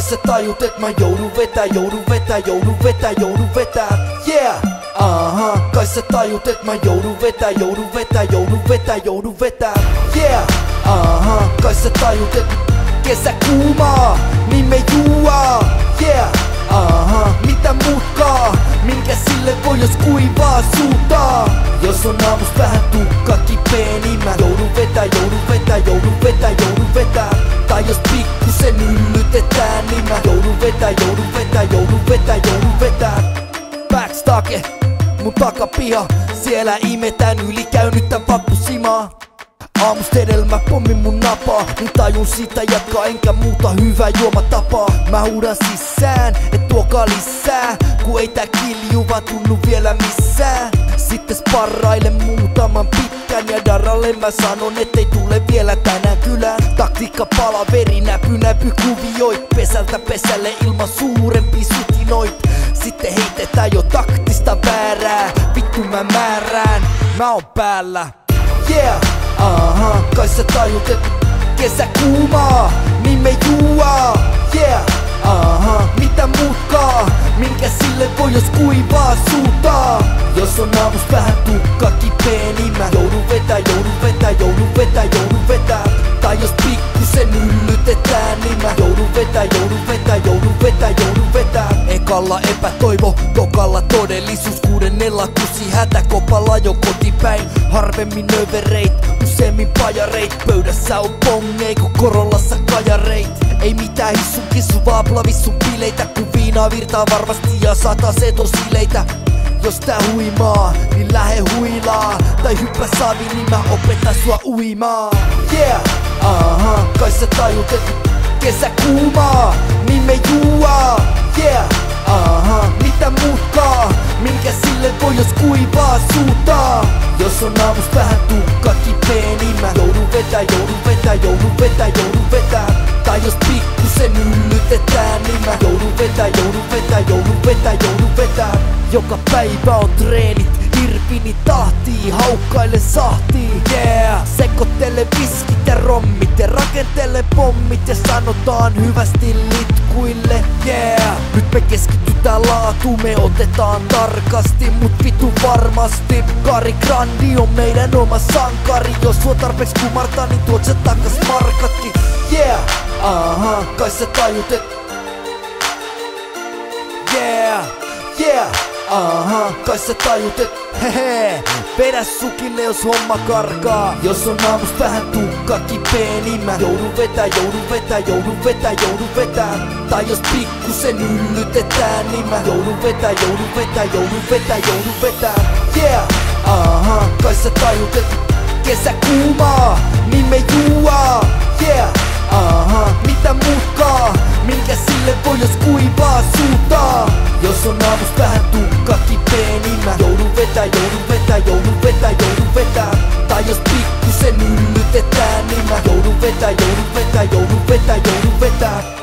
sä tajut, et mä joudun vetää, yeah! Kai sä tajut, et mä joudun vetää, yeah! Kai sä tajut, et kesä kuumaa, niin me juo, yeah! Mitä muutkaa, minkä sille voi jos kuivaa suutaa? Jos on aamus vähän tukka kipee, niin mä joudun vetää. Tai jos pikkusen yllytetään, niin mä joudun vetää. Backstake, mun takapiha, siellä imetään ylikäynyttä vappusimaa. Aamust hedelmä pommi mun napaa, niin tajun sitä jatkaa enkä muuta hyvää juomatapaa. Mä huudan sisään, et tuokaa lisää, ku ei tää kilju vaan tunnu vielä missään. Sitten sparraile muutaman pitkän ja daralle mä sanon ettei tule vielä tänään kylään. Taktiikka palaveri, näpy kuvioit, pesältä pesälle ilman suurempi sutinoit. Sitten heitetään jo taktista väärää, vittu mä määrään, mä oon päällä, yeah! Kai sä tajut, et kesä kuumaa, niin me juo, yeah! Mitä muutkaa, minkä sille voi jos kuivaa suutaa? Jos on aamus vähän tukka kipee, niin mä joudun vetää. Tai jos pikkusen yllytetään, niin mä joudun vetää. Ekalla epätoivo, tokalla todellisuus, kuudennella kusi hätäkopalla jo kotipäin. Harvemmin övereit, useammin pajareit, pöydässä on pongei kun Korollassa kajareit. Ei mitään hissun kissu vaan plavissun bileitä, kun viinaa virtaa varmasti ja sataset on sileitä. Jos tää huimaa, niin lähe huilaa. Tai hyppää savi, niin mä opetan sua uimaa, yeah! Kai sä tajut, et kesä kuumaa, niin me juo, yeah! Mitä muutkaa, minkä sille voi jos kuivaa suutaa? Jos on aamus vähän tukka kipee, niin mä joudun vetää. Tai jos pikkusen yllytetään, niin mä joudun vetää. Joka päivä on treenit, irpini tahtii, haukkaile sahtii, yeah! Sekoittele viskit ja rommit ja rakentele pommit ja sanotaan hyvästi litkuille, yeah! Nyt me keskitytään laatuun, me otetaan tarkasti, mut vitu varmasti Kari Grandi on meidän oma sankari. Jos sua tarpeeks kumartaa, niin tuot sä takas markatkin, yeah! Kai sä tajut, et yeah! Kai sä tajut, et hehe, vedä sukille jos homma karkaa. Jos on aamus vähän tukka kipee, niin mä joudun vetää. Tai jos pikkusen yllytetään, niin mä joudun vetää, yeah! Kai sä tajut, et kesä kuumaa, niin me juo, yeah! Mitä muutkaa, minkä sille voi jos kuivaa suutaa? Jos on aamus vähän tukka kipee, niin mä joudun vetää. Tai jos pikkusen yllytetään, niin mä joudun vetää.